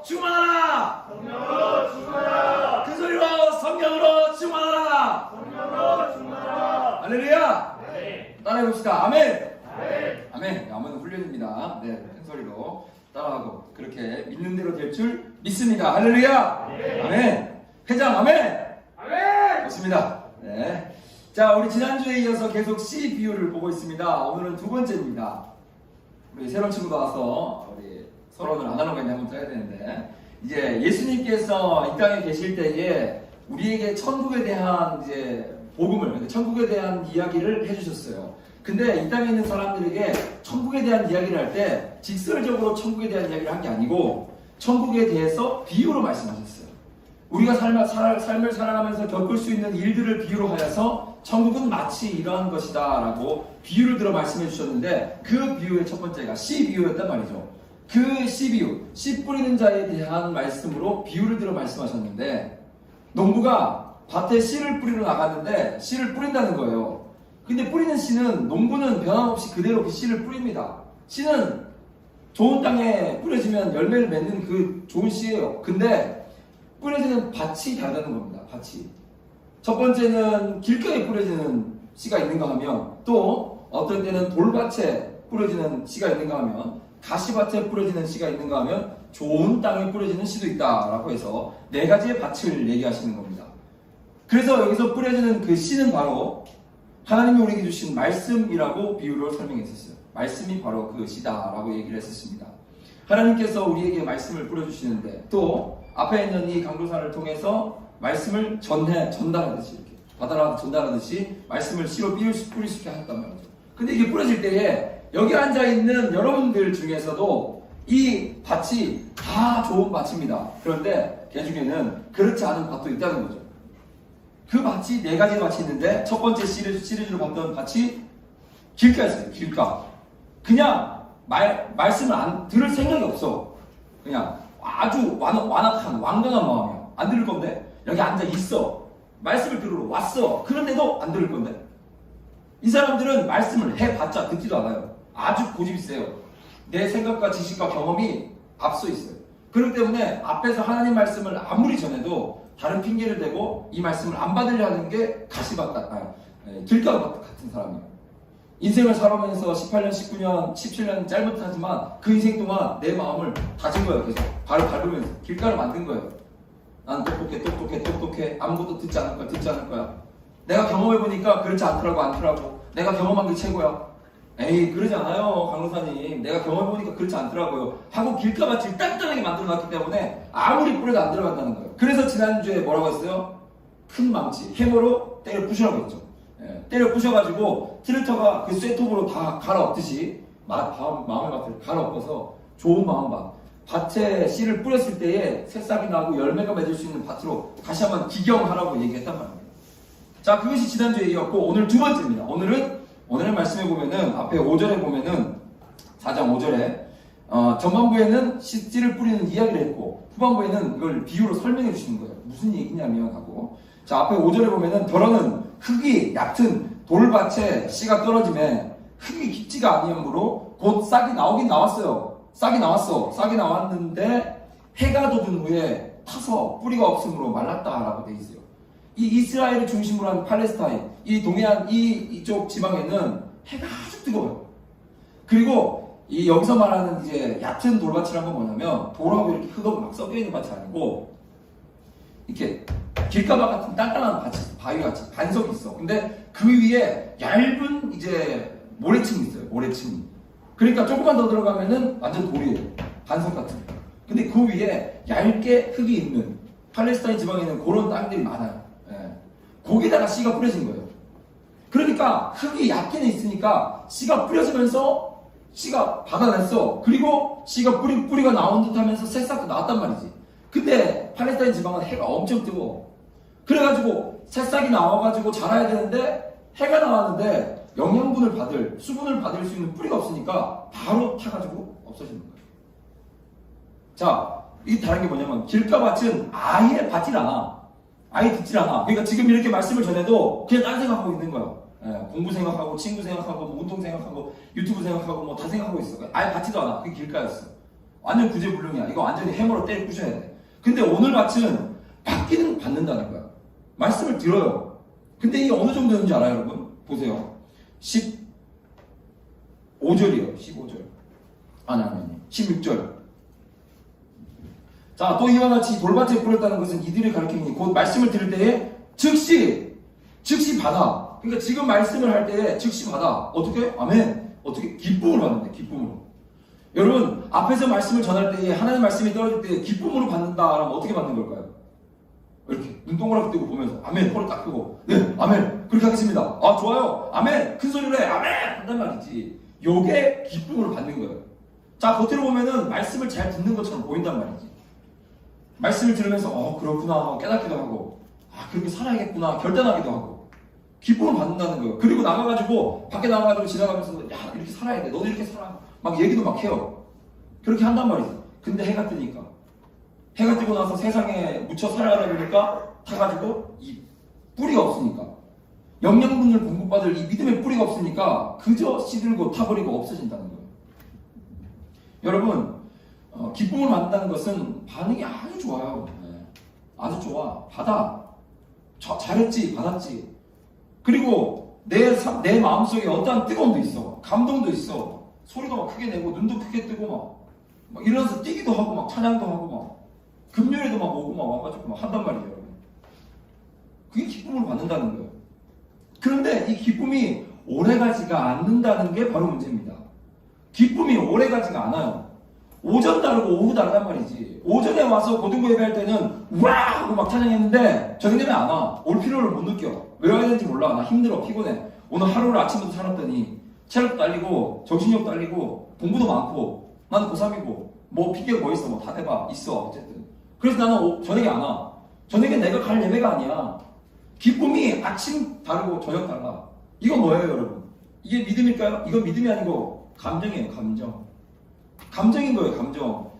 충만하라. 성령으로 충만하라. 큰 소리로 성령으로 충만하라. 성령으로 충만하라. 할렐루야. 네. 따라해 봅시다. 아멘. 아멘. 아멘. 아멘 훈련입니다. 네, 큰 소리로 따라하고 그렇게 믿는 대로 될 줄 믿습니다. 할렐루야. 아멘. 아멘. 회장 아멘. 아멘. 좋습니다. 네. 자, 우리 지난주에 이어서 계속 C 비유를 보고 있습니다. 오늘은 두 번째입니다. 우리 새로운 친구가 와서 우리 서론을 아날로그에 한번 써야 되는데, 이제 예수님께서 이 땅에 계실 때에 우리에게 천국에 대한 이제 복음을, 천국에 대한 이야기를 해주셨어요. 근데 이 땅에 있는 사람들에게 천국에 대한 이야기를 할 때 직설적으로 천국에 대한 이야기를 한 게 아니고 천국에 대해서 비유로 말씀하셨어요. 우리가 삶을 살아가면서 겪을 수 있는 일들을 비유로 하여서 천국은 마치 이러한 것이다 라고 비유를 들어 말씀해 주셨는데, 그 비유의 첫 번째가 씨 비유였단 말이죠. 그 씨 비유, 씨 뿌리는 자에 대한 말씀으로 비유를 들어 말씀하셨는데, 농부가 밭에 씨를 뿌리러 나갔는데 씨를 뿌린다는 거예요. 근데 뿌리는 씨는, 농부는 변함없이 그대로 그 씨를 뿌립니다. 씨는 좋은 땅에 뿌려지면 열매를 맺는 그 좋은 씨예요. 근데 뿌려지는 밭이 다르다는 겁니다. 밭이. 첫 번째는 길가에 뿌려지는 씨가 있는가 하면, 또 어떤 때는 돌밭에 뿌려지는 씨가 있는가 하면, 가시밭에 뿌려지는 씨가 있는가 하면 좋은 땅에 뿌려지는 씨도 있다라고 해서 네 가지의 밭을 얘기하시는 겁니다. 그래서 여기서 뿌려지는 그 씨는 바로 하나님이 우리에게 주신 말씀이라고 비유를 설명했었어요. 말씀이 바로 그 씨다라고 얘기를 했었습니다. 하나님께서 우리에게 말씀을 뿌려주시는데, 또 앞에 있는 이 강도사를 통해서 말씀을 전달하듯이, 이렇게 바다라 전달하듯이 말씀을 씨로 뿌릴 수 있게 하셨단 말이죠. 근데 이게 뿌려질 때에 여기 앉아있는 여러분들 중에서도 이 밭이 다 좋은 밭입니다. 그런데 그 중에는 그렇지 않은 밭도 있다는 거죠. 그 밭이 네 가지 밭이 있는데, 첫 번째 시리즈로 봤던 밭이 길가였어요. 길가. 그냥 말씀을 안 들을 생각이 없어. 그냥 아주 완악한 완강한 마음이야. 안 들을 건데 여기 앉아 있어. 말씀을 들으러 왔어. 그런데도 안 들을 건데, 이 사람들은 말씀을 해봤자 듣지도 않아요. 아주 고집이 세요. 내 생각과 지식과 경험이 앞서 있어요. 그렇기 때문에 앞에서 하나님 말씀을 아무리 전해도 다른 핑계를 대고 이 말씀을 안 받으려 하는 게 길가밭 같은 사람이에요. 인생을 살아오면서 18년, 19년, 17년 짧듯하지만 그 인생 동안 내 마음을 다진 거예요. 계속 발을 밟으면서 길가를 만든 거예요. 난 똑똑해. 아무것도 듣지 않을 거야. 내가 경험해보니까 그렇지 않더라고. 내가 경험한 게 최고야. 에이, 그러지 않아요, 강도사님. 내가 경험해보니까 그렇지 않더라고요 하고 길가밭을 단단하게 만들어놨기 때문에 아무리 뿌려도 안 들어간다는 거예요. 그래서 지난주에 뭐라고 했어요? 큰 망치, 해머로 때려 부시라고 했죠. 때려 부셔가지고 트랙터가 그 쇠톱으로 다 갈아엎듯이 마음의 밭을 갈아엎어서 좋은 마음밭, 밭에 씨를 뿌렸을 때에 새싹이 나고 열매가 맺을 수 있는 밭으로 다시 한번 기경하라고 얘기했단 말입니다. 자, 그것이 지난주에 이었고, 오늘 두 번째입니다. 오늘의 말씀에 보면은, 앞에 5절에 보면은, 4장 5절에, 전반부에는 씨를 뿌리는 이야기를 했고, 후반부에는 이걸 비유로 설명해 주시는 거예요. 무슨 얘기냐면 하고. 자, 앞에 5절에 보면은, 더러는 흙이 얕은 돌밭에 씨가 떨어짐에 흙이 깊지가 아니므로 곧 싹이 나오긴 나왔어요. 싹이 나왔는데 해가 돋은 후에 타서 뿌리가 없으므로 말랐다라고 되어 있어요. 이 이스라엘을 중심으로 한 팔레스타인, 이 동해안 이쪽 지방에는 해가 아주 뜨거워요. 그리고 이 여기서 말하는 이제 얕은 돌밭이란 건 뭐냐면, 돌하고 이렇게 흙하고 막 섞여 있는 밭이 아니고 이렇게 길가밭 같은 단단한 바위같이 반석이 있어. 근데 그 위에 얇은 이제 모래층이 있어요. 모래층이. 그러니까 조금만 더 들어가면은 완전 돌이에요. 반석 같은. 근데 그 위에 얇게 흙이 있는, 팔레스타인 지방에 있는 그런 땅들이 많아요. 거기다가 씨가 뿌려진 거예요. 그러니까 흙이 얕게는 있으니까 씨가 뿌려지면서 씨가 받아냈어. 그리고 씨가 뿌리가 나온 듯 하면서 새싹도 나왔단 말이지. 근데 팔레스타인 지방은 해가 엄청 뜨거워. 그래가지고 새싹이 나와가지고 자라야 되는데, 해가 나왔는데 수분을 받을 수 있는 뿌리가 없으니까 바로 타가지고 없어지는 거예요. 자, 이게 다른 게 뭐냐면, 길가밭은 아예 받질 않아. 아예 듣질 않아. 그러니까 지금 이렇게 말씀을 전해도 그냥 딴 생각하고 있는 거예요. 공부 생각하고, 친구 생각하고, 뭐 운동 생각하고, 유튜브 생각하고, 뭐 다 생각하고 있어. 아예 받지도 않아. 그게 길가였어. 완전 구제불능이야. 이거 완전히 해머로 때려 부셔야 돼. 근데 오늘 밭은 받기는 받는다는 거야. 말씀을 들어요. 근데 이게 어느 정도인지 알아요, 여러분? 보세요. 15절이에요. 15절. 아니. 16절. 자, 또 이와 같이 돌밭에 뿌렸다는 것은 이들의 가르침이 곧 말씀을 들을 때에 즉시 받아. 그러니까 지금 말씀을 할 때에 즉시 받아. 어떻게? 아멘. 어떻게? 기쁨으로 받는데, 기쁨으로. 여러분, 앞에서 말씀을 전할 때에 하나님 말씀이 떨어질 때 기쁨으로 받는다라면 어떻게 받는 걸까요? 이렇게 눈 동그랗게 뜨고 보면서 아멘, 코를 딱 끄고 네, 아멘, 그렇게 하겠습니다. 아, 좋아요. 아멘, 큰 소리로 해. 아멘! 한단 말이지. 요게 기쁨으로 받는 거예요. 자, 겉으로 보면은 말씀을 잘 듣는 것처럼 보인단 말이지. 말씀을 들으면서 그렇구나 깨닫기도 하고 그렇게 살아야겠구나 결단하기도 하고 기쁨을 받는다는 거예요. 그리고 나가가지고 밖에 나가가지고 지나가면서 야 이렇게 살아야 돼 너도 이렇게 살아 막 얘기도 막 해요. 그렇게 한단 말이죠. 근데 해가 뜨니까 해가 뜨고 나서 세상에 묻혀 살아가다 보니까 타가지고 이 뿌리가 없으니까 영양분을 공급받을 이 믿음의 뿌리가 없으니까 그저 시들고 타버리고 없어진다는 거예요. 여러분 기쁨을 받는다는 것은 반응이 아주 좋아요. 아주 좋아. 받아. 잘했지. 받았지. 그리고 내 마음속에 어떠한 뜨거움도 있어. 감동도 있어. 소리도 막 크게 내고 눈도 크게 뜨고 막 일어나서 뛰기도 하고 막 찬양도 하고 막 금요일에도 막 오고 막 와가지고 막 한단 말이에요. 여러분. 그게 기쁨을 받는다는 거예요. 그런데 이 기쁨이 오래가지가 않는다는 게 바로 문제입니다. 기쁨이 오래가지가 않아요. 오전 다르고 오후 다르단 말이지. 오전에 와서 고등부 예배할 때는 와! 하고 막 찬양했는데 저녁 되면 안 와. 올 필요를 못 느껴. 왜 와야 되는지 몰라. 나 힘들어. 피곤해. 오늘 하루를 아침부터 살았더니 체력도 딸리고 정신력 딸리고 공부도 많고 나는 고3이고 뭐 핑계가 뭐 있어. 뭐 다 대봐. 있어. 어쨌든. 그래서 나는 저녁에 안 와. 저녁에 내가 갈 예배가 아니야. 기쁨이 아침 다르고 저녁 달라. 이건 뭐예요 여러분? 이게 믿음일까요? 이건 믿음이 아니고 감정이에요. 감정인 거예요. 감정.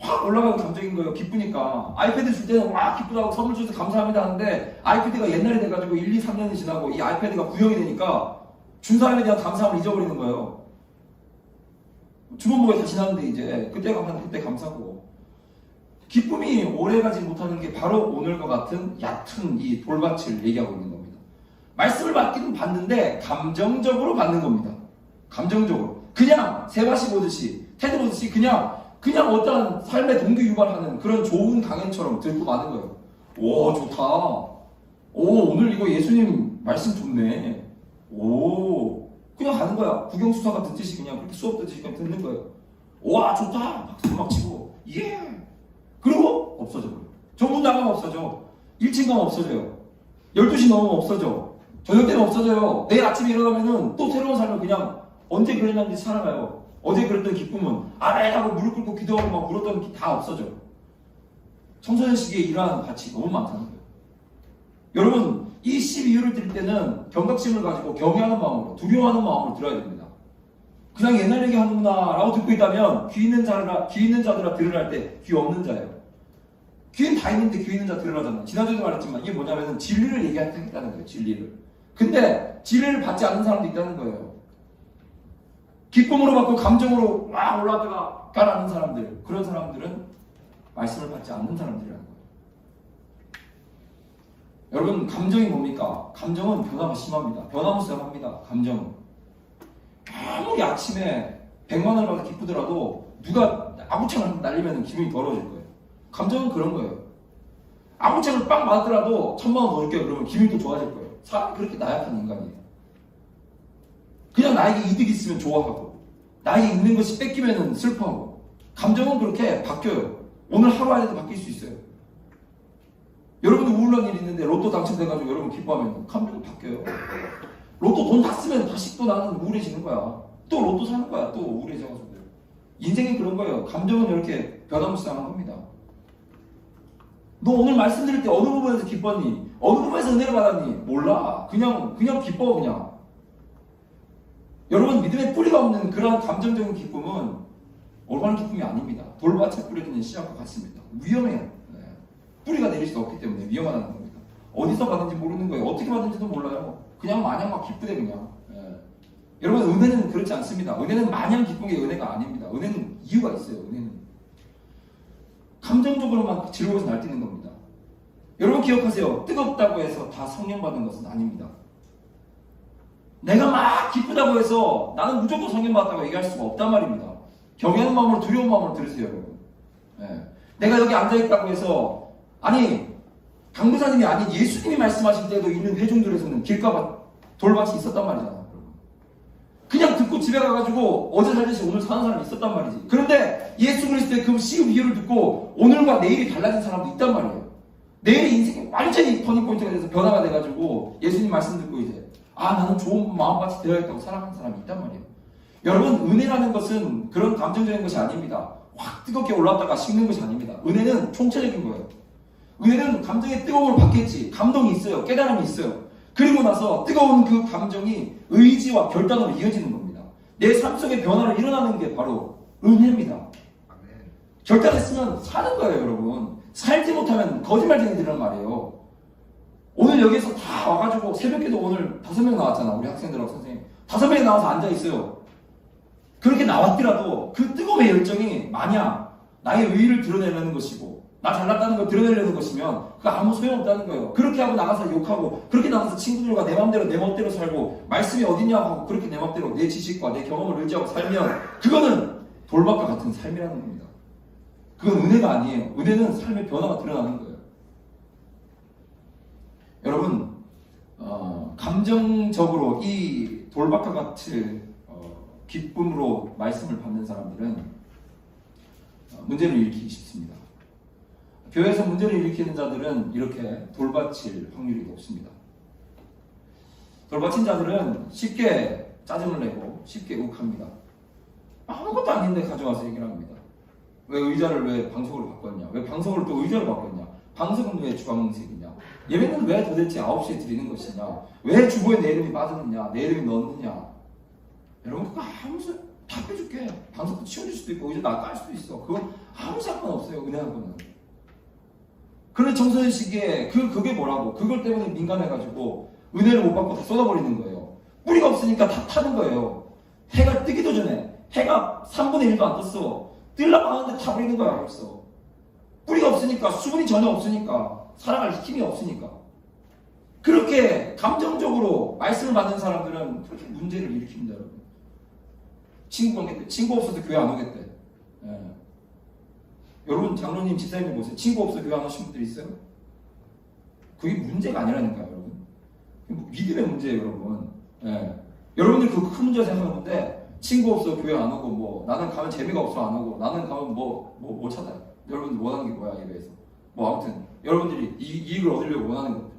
확 올라가는 감정인 거예요. 기쁘니까. 아이패드 줄 때는 와 기쁘다고 선물 줘서 감사합니다 하는데 아이패드가 옛날이 돼가지고 1, 2, 3년이 지나고 이 아이패드가 구형이 되니까 준 사람에 대한 감사함을 잊어버리는 거예요. 주문복에 다 지났는데 이제 그때 감사하고 기쁨이 오래가지 못하는 게 바로 오늘과 같은 얕은 이 돌밭을 얘기하고 있는 겁니다. 말씀을 받기는 받는데 감정적으로 받는 겁니다. 감정적으로. 그냥 새밭이 보듯이 테드 보듯이 그냥 어떠한 삶의 동기 유발하는 그런 좋은 강연처럼 듣고 마는 거예요. 오 좋다. 오 오늘 이거 예수님 말씀 좋네. 오 그냥 가는 거야. 국영수사가 듣듯이 그냥 그렇게 수업 듣듯이 그냥 듣는 거예요. 와 좋다. 박수 막 치고 예. 그리고 없어져 버려. 전문 나가면 없어져. 일찍 가면 없어져요. 12시 넘으면 없어져. 저녁 때는 없어져요. 내일 아침에 일어나면은 또 새로운 삶을 그냥 언제 그랬는지 살아가요. 어제 그랬던 기쁨은 아멘 하고 무릎 꿇고 기도하고 막 울었던 게 다 없어져. 청소년 시기에 이러한 가치 너무 많다는 거예요. 여러분 이 12유를 드릴 때는 경각심을 가지고 경외하는 마음으로 두려워하는 마음으로 들어야 됩니다. 그냥 옛날 얘기하는구나 라고 듣고 있다면 귀 있는 자들아 들으라 할 때 귀 없는 자예요. 귀는 다 있는데 귀 있는 자 들으라잖아. 지난주에도 말했지만 이게 뭐냐면 진리를 얘기하겠다는 거예요. 진리를. 근데 진리를 받지 않는 사람도 있다는 거예요. 기쁨으로 받고 감정으로 막 올라다가 가라앉는 사람들, 그런 사람들은 말씀을 받지 않는 사람들이라는 거예요. 여러분 감정이 뭡니까? 감정은 변화가 심합니다. 변화무쌍합니다. 감정은 아무리 아침에 100만 원을 받아 기쁘더라도 누가 아구창을 날리면 기분이 더러워질 거예요. 감정은 그런 거예요. 아구창을 빵 맞더라도 1000만 원 더 줄게요. 그러면 기분이 또 좋아질 거예요. 사람이 그렇게 나약한 인간이에요. 그냥 나에게 이득이 있으면 좋아하고 나에게 있는 것이 뺏기면 슬퍼하고 감정은 그렇게 바뀌어요. 오늘 하루 안에도 바뀔 수 있어요. 여러분도 우울한 일이 있는데 로또 당첨돼가지고 여러분 기뻐하면 감정은 바뀌어요. 로또 돈 다 쓰면 다시 또 나는 우울해지는 거야. 또 로또 사는 거야. 또 우울해져가지고. 인생이 그런 거예요. 감정은 이렇게 변화무쌍한 겁니다. 너 오늘 말씀드릴 때 어느 부분에서 기뻤니? 어느 부분에서 은혜를 받았니? 몰라. 그냥 기뻐 그냥. 여러분 믿음의 뿌리가 없는 그런 감정적인 기쁨은 올바른 기쁨이 아닙니다. 돌밭에 뿌려지는 씨앗과 같습니다. 위험해요. 네. 뿌리가 내릴 수 없기 때문에 위험하다는 겁니다. 어디서 받은지 모르는 거예요. 어떻게 받은지도 몰라요. 그냥 마냥 막 기쁘대 그냥. 네. 여러분 은혜는 그렇지 않습니다. 은혜는 마냥 기쁜 게 은혜가 아닙니다. 은혜는 이유가 있어요. 은혜는 감정적으로만 즐거워서 날뛰는 겁니다. 여러분 기억하세요. 뜨겁다고 해서 다 성령 받은 것은 아닙니다. 내가 막 기쁘다고 해서 나는 무조건 성령 받았다고 얘기할 수가 없단 말입니다. 경외하는 마음으로 두려운 마음으로 들으세요, 여러분. 예. 내가 여기 앉아있다고 해서 아니 강부사님이 아닌 예수님이 말씀하실 때도 있는 회중들에서는 길가가 돌밭이 있었단 말이잖아. 그냥 듣고 집에 가가지고 어제 살듯이 오늘 사는 사람이 있었단 말이지. 그런데 예수 그리스도의 그 시우 비유를 듣고 오늘과 내일이 달라진 사람도 있단 말이에요. 내일의 인생이 완전히 터닝포인트가 돼서 변화가 돼가지고 예수님 말씀 듣고 이제 나는 좋은 마음같이 되어야겠다고 살아가는 사람이 있단 말이에요. 여러분 은혜라는 것은 그런 감정적인 것이 아닙니다. 확 뜨겁게 올랐다가 식는 것이 아닙니다. 은혜는 총체적인 거예요. 은혜는 감정의 뜨거움을 받겠지. 감동이 있어요. 깨달음이 있어요. 그리고 나서 뜨거운 그 감정이 의지와 결단으로 이어지는 겁니다. 내 삶 속에 변화를 일어나는 게 바로 은혜입니다. 결단했으면 사는 거예요, 여러분. 살지 못하면 거짓말쟁이들이란 말이에요. 오늘 여기서 다 와가지고 새벽에도 오늘 5명 나왔잖아. 우리 학생들하고 선생님 5명이 나와서 앉아있어요. 그렇게 나왔더라도 그 뜨거움의 열정이 만약 나의 의의를 드러내려는 것이고 나 잘났다는 걸 드러내려는 것이면 그거 아무 소용없다는 거예요. 그렇게 하고 나가서 욕하고 그렇게 나가서 친구들과 내 맘대로 살고 말씀이 어딨냐고 하고 그렇게 내 맘대로 내 지식과 내 경험을 의지하고 살면 그거는 돌밭과 같은 삶이라는 겁니다. 그건 은혜가 아니에요. 은혜는 삶의 변화가 드러나는 거예요. 여러분 감정적으로 이 돌밭과 같은 기쁨으로 말씀을 받는 사람들은 문제를 일으키기 쉽습니다. 교회에서 문제를 일으키는 자들은 이렇게 돌받칠 확률이 높습니다. 돌받친 자들은 쉽게 짜증을 내고 쉽게 욱합니다. 아무것도 아닌데 가져와서 얘기를 합니다. 왜 의자를 왜 방석으로 바꿨냐? 왜 방석을 또 의자로 바꿨냐? 방석은 왜 주황색이냐? 예배는 왜 도대체 9시에 드리는 것이냐? 왜 주보에 내 이름이 빠졌느냐? 내 이름이 넣느냐? 여러분 그거 아무 소용 다 빼줄게. 방석도 치워줄 수도 있고 의자 나깔 수도 있어. 그건 아무 상관없어요. 은혜하고는. 그런데 정서의 시기에 그게 뭐라고? 그걸 때문에 민감해가지고 은혜를 못 받고 다 쏟아버리는 거예요. 뿌리가 없으니까 다 타는 거예요. 해가 뜨기도 전에 해가 3분의 1도 안 떴어. 뜨려고 하는데 다 버리는 거야 벌써. 뿌리가 없으니까 수분이 전혀 없으니까 살아갈 힘이 없으니까. 그렇게 감정적으로 말씀을 받는 사람들은 그렇게 문제를 일으킵니다. 여러분. 친구 관계 때 친구 없어서 교회 안 오겠대. 예. 여러분 장로님 집사님 보세요. 친구 없어 교회 안 오신 분들 있어요? 그게 문제가 아니라니까요, 여러분. 믿음의 문제예요, 여러분. 예. 여러분들 그 큰 문제 생각하는데 친구 없어 교회 안 오고 뭐 나는 가면 재미가 없어 안 오고 나는 가면 뭐 찾아요. 여러분들 원하는 게 뭐야 예배에서? 뭐 아무튼 여러분들이 이익을 얻으려고 원하는 것.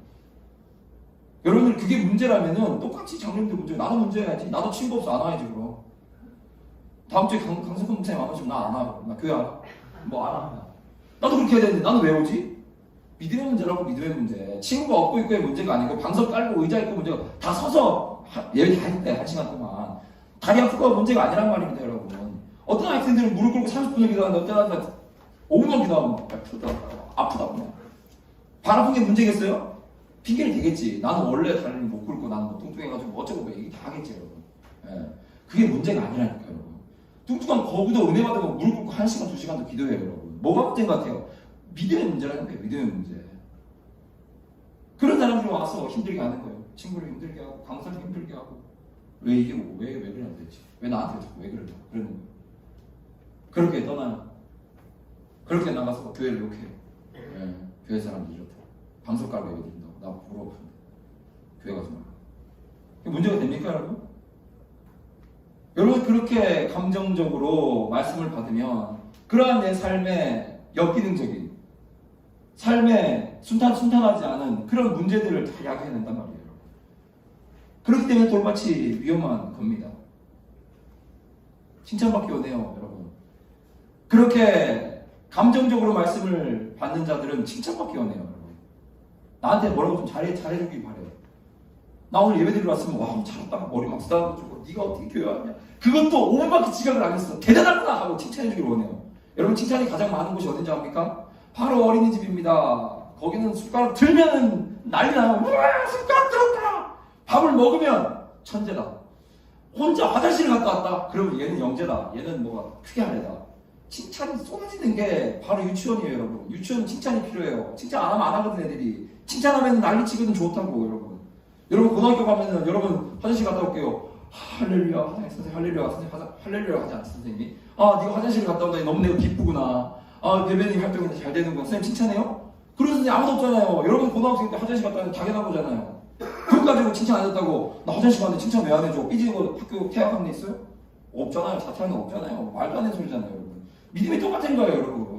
여러분들 그게 문제라면은 똑같이 장로님들 문제. 나도 문제야지. 나도 친구 없어 안 와야지 그럼. 다음 주에 강석훈 목사님 안 오시면 나 안 와. 나 교회 안 와. 뭐 안 와. 나도 그렇게 해야 되는데 나는 왜 오지? 믿음의 문제라고. 믿음의 문제. 친구가 없고 있고의 문제가 아니고 방석 깔고 의자 있고 문제가 다 서서 예배 다 했대 1시간 동안. 다리 아프고 문제가 아니란 말입니다, 여러분. 어떤 학생들은 무릎 꿇고 30분을 기도하는데 어떤 학생들은 5분만 기도하면 아프다 그냥. 발 아픈 게 문제겠어요? 핑계를 대겠지. 나는 원래 다리를 못 꿇고 나는 뭐 뚱뚱해가지고 뭐 어쩌고 뭐 얘기 다 하겠지, 여러분. 예. 그게 문제가 아니라니까요, 여러분. 뚱뚱한 거기도 은혜 받으면 무릎 꿇고 1시간, 2시간도 기도해요, 여러분. 뭐가 문제인 것 같아요? 믿음의 문제라는 거예요, 믿음의 문제. 그런 사람들이 와서 힘들게 하는 거예요. 친구를 힘들게 하고, 강사를 힘들게 하고. 왜 이게 왜 그래야 되지? 왜 나한테 자꾸 왜 그러냐? 그러는 거예요. 그렇게 떠나요. 그렇게 나가서 교회를 욕해요. 예, 교회 사람들이 이렇다. 방석 깔고 예배 드린다고. 나 부러워한다. 교회 가지 말라. 문제가 됩니까, 여러분? 여러분 그렇게 감정적으로 말씀을 받으면 그러한 내 삶의 역기능적인 삶에 순탄하지 않은 그런 문제들을 다 야기해낸단 말이에요. 그렇기 때문에 돌밭이 위험한 겁니다. 칭찬받기 원해요, 여러분. 그렇게 감정적으로 말씀을 받는 자들은 칭찬받기 원해요, 여러분. 나한테 뭐라고 좀 잘해주길 바래요. 나 오늘 예배드리러 왔으면 와 잘했다 머리 막 쓰다듬어주고 네가 어떻게 교회 왔냐. 그것도 5분밖에 지각을 안 했어. 대단하구나 하고 칭찬해주길 원해요. 여러분 칭찬이 가장 많은 곳이 어딘지 압니까? 바로 어린이집입니다. 거기는 숟가락 들면은 난리 나요. 우와 숟가락 들었다. 밥을 먹으면 천재다. 혼자 화장실을 갔다 왔다. 그러면 얘는 영재다. 얘는 뭐가 크게 하래다. 칭찬이 쏟아지는 게 바로 유치원이에요, 여러분. 유치원 칭찬이 필요해요. 칭찬 안 하면 안 하거든, 애들이. 칭찬하면 난리치거든, 좋다고, 여러분. 여러분, 고등학교 가면은, 여러분, 화장실 갔다 올게요. 할렐루야, 선생님, 할렐루야, 선생님, 할렐루야 하지 않지, 선생님이? 아, 네가 화장실 갔다 온다니 너무 내가 기쁘구나. 아, 배배님 활동이 잘 되는구나. 선생님 칭찬해요? 그런 선생님 아무도 없잖아요. 여러분, 고등학생 때 화장실 갔다 오면 당연한 거잖아요. 그거 가지고 칭찬 안 했다고, 나 화장실 갔는데 칭찬 왜 안 해줘? 삐지는 거 학교 퇴학하는 데 있어요? 없잖아요. 자퇴하는 거 없잖아요. 말도 안 되는 소리잖아요, 여러분. 믿음이 똑같은 거예요, 여러분.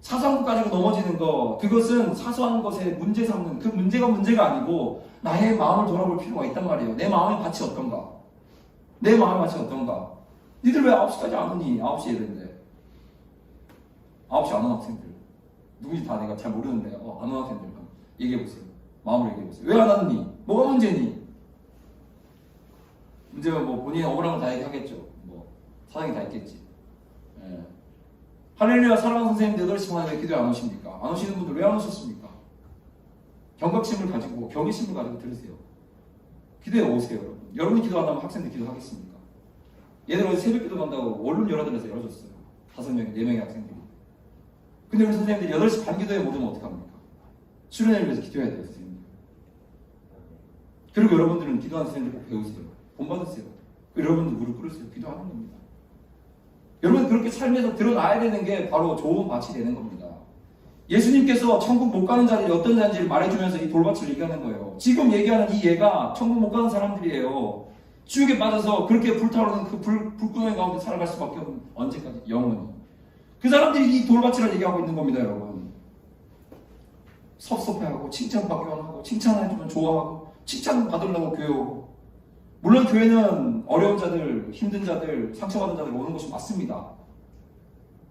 사소한 것 가지고 넘어지는 거, 그것은 사소한 것에 문제 삼는, 그 문제가 아니고 나의 마음을 돌아볼 필요가 있단 말이에요. 내 마음의 가치 어떤가? 내 마음의 가치 어떤가? 니들 왜 9시까지 안 오니? 9시에 이랬는데 9시 안 오는 학생들 누군지 다 내가 잘 모르는데 안 오는 학생들 얘기해보세요. 마음으로 얘기해보세요. 왜 안 왔니? 뭐가 문제니? 문제는 뭐 본인이 억울한 거 다 얘기하겠죠. 뭐 사정이 다 있겠지. 예. 할렐루야 사랑하는 선생님들 8시 반에 왜 기도에 안 오십니까? 안 오시는 분들 왜 안 오셨습니까? 경각심을 가지고 경외심을 가지고 들으세요. 기도에 오세요. 여러분이 기도 안 하면 학생들 기도하겠습니까? 얘들 어제 새벽 기도 간다고 원룸 열어드려서 열어줬어요. 5명이 4명의 학생들이. 근데 우리 선생님들이 8시 반 기도에 못 오면 어떡합니까? 수련회를 위해서 기도해야 돼요, 선생님들. 그리고 여러분들은 기도하는 선생님들 꼭 배우세요. 본받으세요. 여러분들 무릎 꿇으세요. 기도하는 겁니다. 여러분 그렇게 삶에서 드러나야 되는 게 바로 좋은 밭이 되는 겁니다. 예수님께서 천국 못 가는 자들이 어떤 자인지를 말해주면서 이 돌밭을 얘기하는 거예요. 지금 얘기하는 이 얘가 천국 못 가는 사람들이에요. 지옥에 빠져서 그렇게 불타오르는 그 불구덩이 가운데 살아갈 수밖에 없는 언제까지? 영원히. 그 사람들이 이 돌밭이라 얘기하고 있는 겁니다, 여러분. 섭섭해하고 칭찬받기만 하고 칭찬해주면 좋아하고 칭찬 받으려고 교회 오고. 물론 교회는 어려운 자들, 힘든 자들, 상처받은 자들 오는 것이 맞습니다.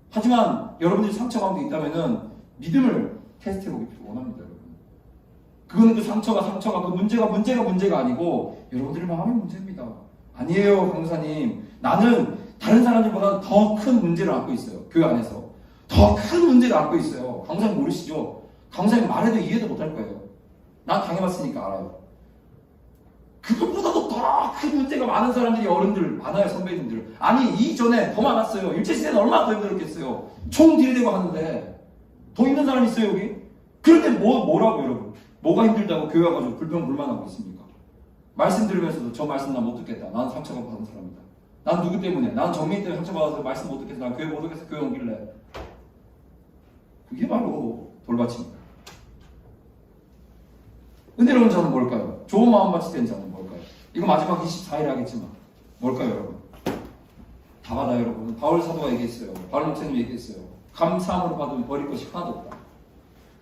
하지만 여러분들이 상처 가운데 있다면은 믿음을 테스트해보기 원합니다, 여러분. 그거는 그 상처가 그 문제가 아니고 여러분들의 마음의 문제입니다. 아니에요, 강사님. 나는 다른 사람들보다 더 큰 문제를 안고 있어요. 교회 안에서. 더 큰 문제를 안고 있어요. 강사님 모르시죠? 강사님 말해도 이해도 못할 거예요. 난 당해봤으니까 알아요. 그것보다도 더 큰 문제가 많은 사람들이 어른들 많아요, 선배님들. 아니 이전에 더 많았어요. 일제시대는 얼마나 더 힘들었겠어요. 총 들이대고 하는데 더 힘든 사람 있어요 여기? 그런데 뭐라고 여러분? 뭐가 힘들다고 교회 와가지고 불평불만하고 있습니까? 말씀 들으면서도 저 말씀 난 못 듣겠다. 나는 상처가 받은 사람이다. 난 누구 때문에? 나는 정민 때문에 상처받아서 말씀 못 듣겠어. 난 교회 못 오겠어. 교회 옮길래. 그게 바로 돌밭입니다. 은혜로운 자는 뭘까요? 좋은 마음밭이 된 자는 뭘까요? 이거 마지막 24일에 하겠지만 뭘까요, 여러분? 다 받아요, 여러분. 바울 사도가 얘기했어요. 바울 목사님 얘기했어요. 감사함으로 받으면 버릴 것이 하나도 없다.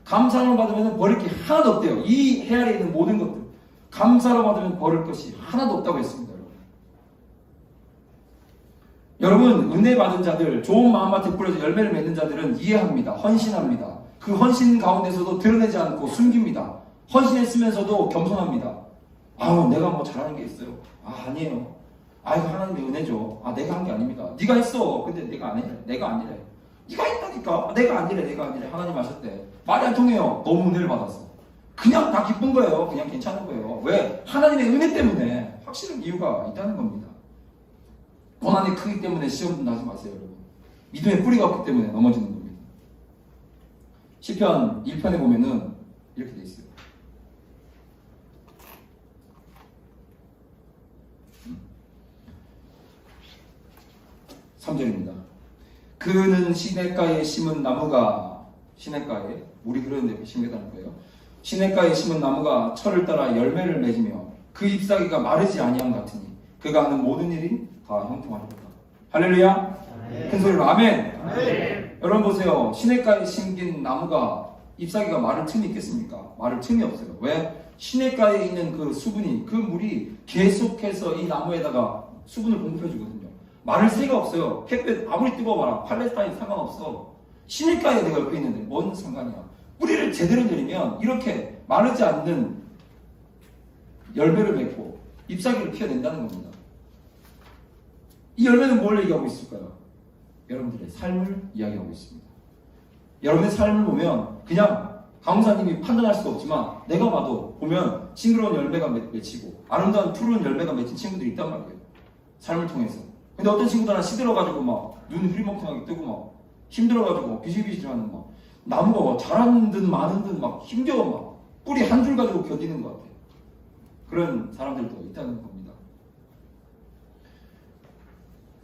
감사함으로 받으면 버릴 게 하나도 없대요. 이 해아래 있는 모든 것들 감사로 받으면 버릴 것이 하나도 없다고 했습니다, 여러분. 여러분, 은혜 받은 자들, 좋은 마음밭에 뿌려져 열매를 맺는 자들은 이해합니다. 헌신합니다. 그 헌신 가운데서도 드러내지 않고 숨깁니다. 헌신했으면서도 겸손합니다. 아우, 내가 뭐 잘하는 게 있어요? 아니에요. 이거 하나님의 은혜죠. 내가 한 게 아닙니다. 네가 했어. 근데 내가 아니래. 네가 했다니까. 내가 아니래. 하나님 하셨대. 말이 안 통해요. 너무 은혜를 받았어. 그냥 다 기쁜 거예요. 그냥 괜찮은 거예요. 왜? 하나님의 은혜 때문에 확실한 이유가 있다는 겁니다. 고난이 크기 때문에 시험도 나지 마세요, 여러분. 믿음의 뿌리가 없기 때문에 넘어지는 겁니다. 시편 1편에 보면은 이렇게 돼 있어요. 3절입니다. 그는 시냇가에 심은 나무가, 시냇가에 물이 흐르는데 심겠다는 거예요. 시냇가에 심은 나무가 철을 따라 열매를 맺으며 그 잎사귀가 마르지 아니함 같으니 그가 하는 모든 일이 다 형통하리로다. 할렐루야. 큰 소리로 아멘. 여러분 보세요. 시냇가에 심긴 나무가 잎사귀가 마를 틈이 있겠습니까? 마를 틈이 없어요. 왜? 시냇가에 있는 그 수분이, 그 물이 계속해서 이 나무에다가 수분을 공급해주거든요. 마를 새가 없어요. 햇볕 아무리 뜨거워봐라. 팔레스타인 상관없어. 시냇가에 내가 옆에 있는데 뭔 상관이야. 뿌리를 제대로 내리면 이렇게 마르지 않는 열매를 맺고 잎사귀를 피워낸다는 겁니다. 이 열매는 뭘 얘기하고 있을까요? 여러분들의 삶을 이야기하고 있습니다. 여러분의 삶을 보면 그냥 강사님이 판단할 수가 없지만 내가 봐도 보면 싱그러운 열매가 맺히고 아름다운 푸른 열매가 맺힌 친구들이 있단 말이에요. 삶을 통해서. 근데 어떤 친구들은 시들어가지고 막 눈 흐리멍텅하게 뜨고 막 힘들어가지고 비실비실하는 막 나무가 막 자라는 듯 마는 듯 막 힘겨워 막 뿌리 한 줄 가지고 견디는 것 같아. 그런 사람들도 있다는 겁니다.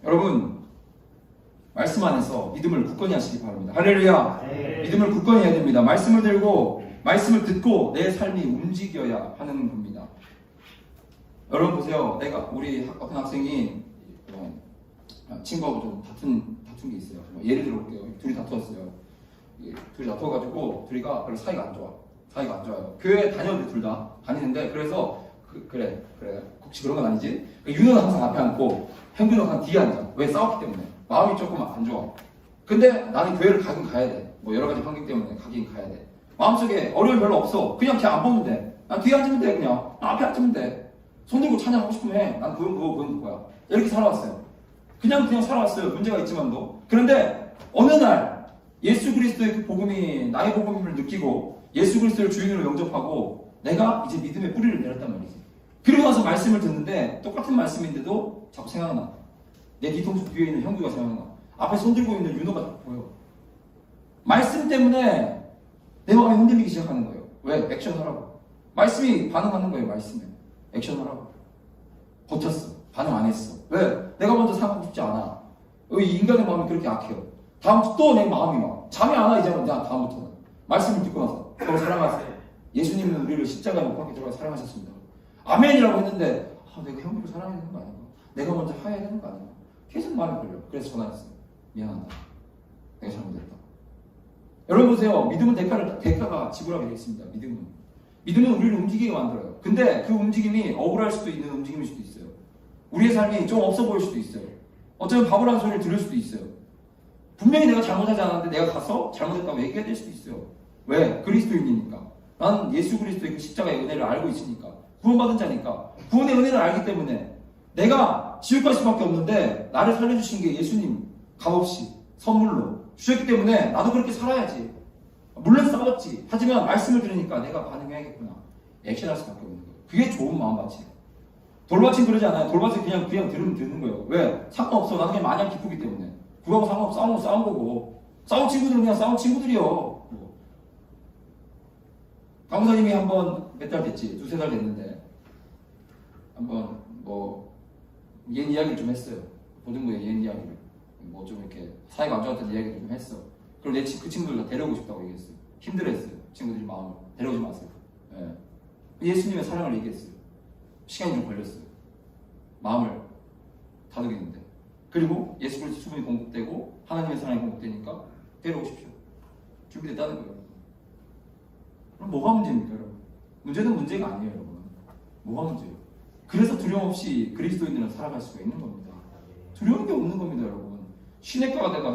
여러분, 말씀 안에서 믿음을 굳건히 하시기 바랍니다. 할렐루야. 네. 믿음을 굳건히 해야 됩니다. 말씀을 들고 말씀을 듣고 내 삶이 움직여야 하는 겁니다. 여러분 보세요. 우리 어떤 학생이 친구하고 좀 다툰 게 있어요. 예를 들어볼게요. 둘이 다투었어요. 둘이 다투어가지고 둘이가 별로 사이가 안 좋아요. 교회 다녀도 둘 다 다니는데 그래서 그래 혹시 그런 건 아니지? 윤호는 항상 앞에 앉고 형준은 항상 뒤에 앉아. 왜? 싸웠기 때문에 마음이 조금 안 좋아. 근데 나는 교회를 가긴 가야 돼. 뭐 여러 가지 환경 때문에 가긴 가야 돼. 마음속에 어려움 별로 없어. 그냥 걔 안 보면 돼. 난 뒤에 앉으면 돼. 그냥 난 앞에 앉으면 돼. 손 들고 찬양하고 싶으면 해. 난 그건 그거야. 이렇게 살아왔어요. 그냥 살아왔어요. 문제가 있지만도. 그런데 어느 날 예수 그리스도의 그 복음이 나의 복음을 느끼고 예수 그리스도를 주인으로 영접하고 내가 이제 믿음의 뿌리를 내렸단 말이지. 그리고 나서 말씀을 듣는데 똑같은 말씀인데도 자꾸 생각나. 내 뒤통수 뒤에 있는 형규가 생각나. 앞에 손 들고 있는 윤호가 자꾸 보여. 말씀 때문에 내 마음이 흔들리기 시작하는 거예요. 왜? 액션하라고. 말씀이 반응하는 거예요. 말씀에. 액션하라고. 버텼어. 반응 안 했어. 왜? 내가 먼저 사고 싶지 않아. 이 인간의 마음이 그렇게 약해요. 다음부터 또 내 마음이 막 잠이 안 와. 이제는 다음부터는 말씀을 듣고 나서 서로 사랑하세요. 예수님은 우리를 십자가에 못 박혀 들어가 사랑하셨습니다. 아멘이라고 했는데 내가 형님을 사랑해야 되는 거 아닌가? 내가 먼저 하야 되는 거 아닌가? 계속 마음이 걸려. 그래서 전화했어요. 미안하다. 내가 잘못했다. 여러분 보세요. 믿음은 대가가 지불하게 되어 있습니다. 믿음은 우리를 움직이게 만들어요. 근데 그 움직임이 억울할 수도 있는 움직임일 수도 있어요. 우리의 삶이 좀 없어 보일 수도 있어요. 어쩌면 바보라는 소리를 들을 수도 있어요. 분명히 내가 잘못하지 않았는데 내가 가서 잘못했다고 얘기해야 될 수도 있어요. 왜? 그리스도인이니까. 나는 예수 그리스도의 그 십자가의 은혜를 알고 있으니까. 구원받은 자니까. 구원의 은혜를 알기 때문에 내가 지옥 갈 수밖에 없는데 나를 살려주신 게 예수님 값없이 선물로 주셨기 때문에 나도 그렇게 살아야지. 물론 싸웠지. 하지만 말씀을 들으니까 내가 반응해야겠구나. 액션할 수밖에 없는 거예요. 그게 좋은 마음밭이에요. 돌밭은 그러지 않아요. 돌밭은 그냥 들으면 되는 거예요. 왜? 상관없어. 나는 그냥 마냥 기쁘기 때문에. 그거하고 상관없어. 싸우면 싸운 거고. 싸운 친구들은 그냥 싸운 친구들이요. 강사님이 한번 몇 달 됐지. 2-3달 됐는데 한번 옛 이야기를 좀 했어요. 고등부의 옛 이야기를. 좀 이렇게 사이가 안 좋았던 이야기를 좀 했어. 그리고 그 친구들 다 데려오고 싶다고 얘기했어요. 힘들어했어요. 친구들이 마음을. 데려오지 마세요. 예수님의 사랑을 얘기했어요. 시간이 좀 걸렸어요. 마음을 다독이는데. 그리고 예수 그리스도 수분이 공급되고 하나님의 사랑이 공급되니까 데려오십시오. 준비됐다는 거예요. 그럼 뭐가 문제입니까, 여러분? 문제는 문제가 아니에요, 여러분. 뭐가 문제예요? 그래서 두려움 없이 그리스도인들은 살아갈 수가 있는 겁니다. 두려운 게 없는 겁니다, 여러분. 시내가에다가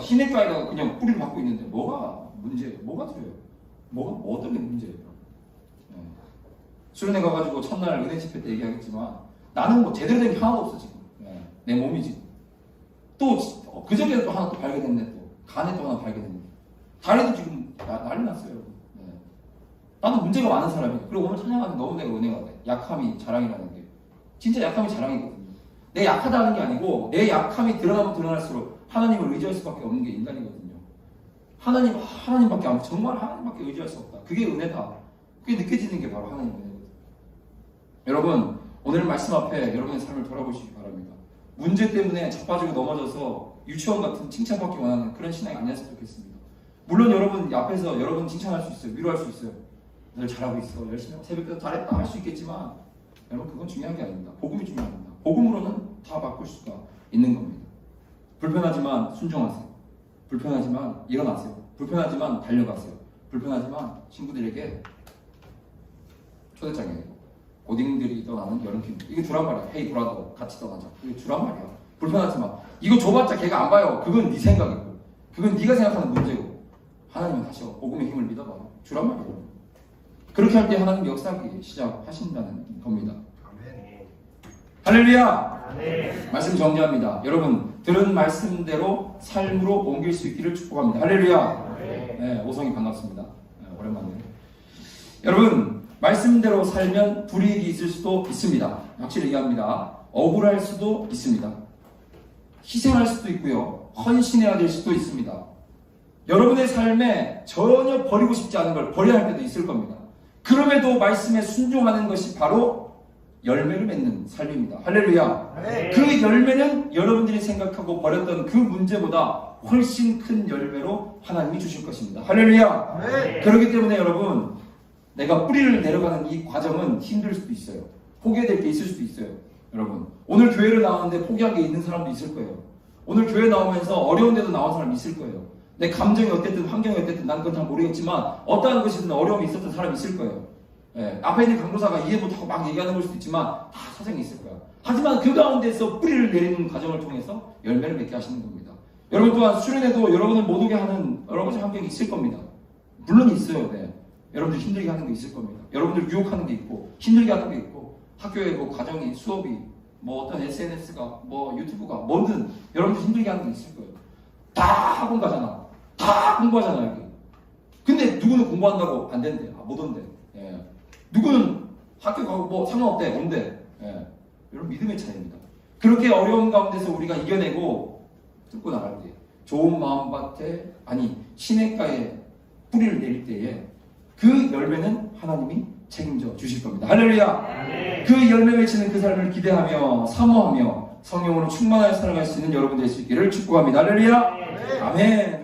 그냥 뿌리를 받고 있는데 뭐가 문제예요? 뭐가 두려워요? 어떤 게 문제예요? 수련회 가가지고 첫날 은혜 집회 때 얘기하겠지만 나는 제대로 된 게 하나도 없어 지금. 내 몸이지. 또 그저께 또 하나 또 발견했네. 또 간에 또 하나 발견했네. 다리도 지금 난리 났어요, 여러분. 나도 문제가 많은 사람이에요. 그리고 오늘 찬양하는 너무 내가 은혜가 돼. 약함이 자랑이라는 게 진짜 약함이 자랑이거든요. 내 약하다는 게 아니고 내 약함이 드러나면 드러날수록 하나님을 의지할 수밖에 없는 게 인간이거든요. 하나님밖에 안, 정말 하나님밖에 의지할 수 없다. 그게 은혜다. 그게 느껴지는 게 바로 하나님의 은혜거든요. 여러분, 오늘 말씀 앞에 여러분의 삶을 돌아보시기 바랍니다. 문제 때문에 자빠지고 넘어져서 유치원 같은 칭찬받기 원하는 그런 신앙이 아니었으면 좋겠습니다. 물론 여러분 앞에서 여러분 칭찬할 수 있어요. 위로할 수 있어요. 늘 잘하고 있어. 열심히 하고 새벽부터 잘했다 할 수 있겠지만 여러분 그건 중요한 게 아닙니다. 복음이 중요합니다. 복음으로는 다 바꿀 수가 있는 겁니다. 불편하지만 순종하세요. 불편하지만 일어나세요. 불편하지만 달려가세요. 불편하지만 친구들에게 초대장에 고딩들이 떠나는 여름캠. 이게 주란 말이야. 헤이 브라더 같이 떠나자. 이게 주란 말이야. 불편하지만 이거 줘봤자 걔가 안 봐요. 그건 네 생각이고 그건 네가 생각하는 문제고 하나님은 다시 복음의 힘을 믿어봐요. 주란 말이에요. 그렇게 할 때 하나님 역사하기 시작하신다는 겁니다. 할렐루야! 말씀 정리합니다. 여러분 들은 말씀대로 삶으로 옮길 수 있기를 축복합니다. 할렐루야! 네, 오성이 반갑습니다. 오랜만에. 여러분 말씀대로 살면 불이익이 있을 수도 있습니다. 확실히 얘기합니다. 억울할 수도 있습니다. 희생할 수도 있고요. 헌신해야 될 수도 있습니다. 여러분의 삶에 전혀 버리고 싶지 않은 걸 버려야 할 때도 있을 겁니다. 그럼에도 말씀에 순종하는 것이 바로 열매를 맺는 삶입니다. 할렐루야. 네. 그 열매는 여러분들이 생각하고 버렸던 그 문제보다 훨씬 큰 열매로 하나님이 주실 것입니다. 할렐루야. 네. 그렇기 때문에 여러분, 내가 뿌리를 내려가는 이 과정은 힘들 수도 있어요. 포기될 게 있을 수도 있어요. 여러분, 오늘 교회를 나왔는데 포기한 게 있는 사람도 있을 거예요. 오늘 교회 나오면서 어려운 데도 나온 사람이 있을 거예요. 내 감정이 어땠든 환경이 어땠든 난 그건 잘 모르겠지만 어떠한 것이든 어려움이 있었던 사람이 있을 거예요. 예, 앞에 있는 강도사가 이해 못하고 막 얘기하는 걸 수도 있지만 다 사정이 있을 거야. 하지만 그 가운데서 뿌리를 내리는 과정을 통해서 열매를 맺게 하시는 겁니다. 여러분 또한 수련회도 여러분을 못 오게 하는 여러 가지 환경이 있을 겁니다. 물론 있어요. 네. 여러분들 힘들게 하는 게 있을 겁니다. 여러분들 유혹하는 게 있고 힘들게 하는 게 있고 학교에 뭐 과정이 수업이 뭐 어떤 SNS가 뭐 유튜브가 뭐든 여러분들 힘들게 하는 게 있을 거예요. 다 학원 가잖아. 다 공부하잖아 여기. 근데 누구는 공부한다고 안 된대. 못 온대. 예. 누구는 학교 가고 뭐 상관없대. 온대. 예. 여러분 믿음의 차이입니다. 그렇게 어려운 가운데서 우리가 이겨내고 뚫고 나갈 때 좋은 마음밭에 아니 시냇가에 뿌리를 내릴 때에 그 열매는 하나님이 책임져 주실 겁니다. 할렐루야. 네. 그 열매 맺히는 그 삶을 기대하며 사모하며 성령으로 충만하게 살아갈 수 있는 여러분 될 수 있기를 축복합니다. 할렐루야. 네. 아멘.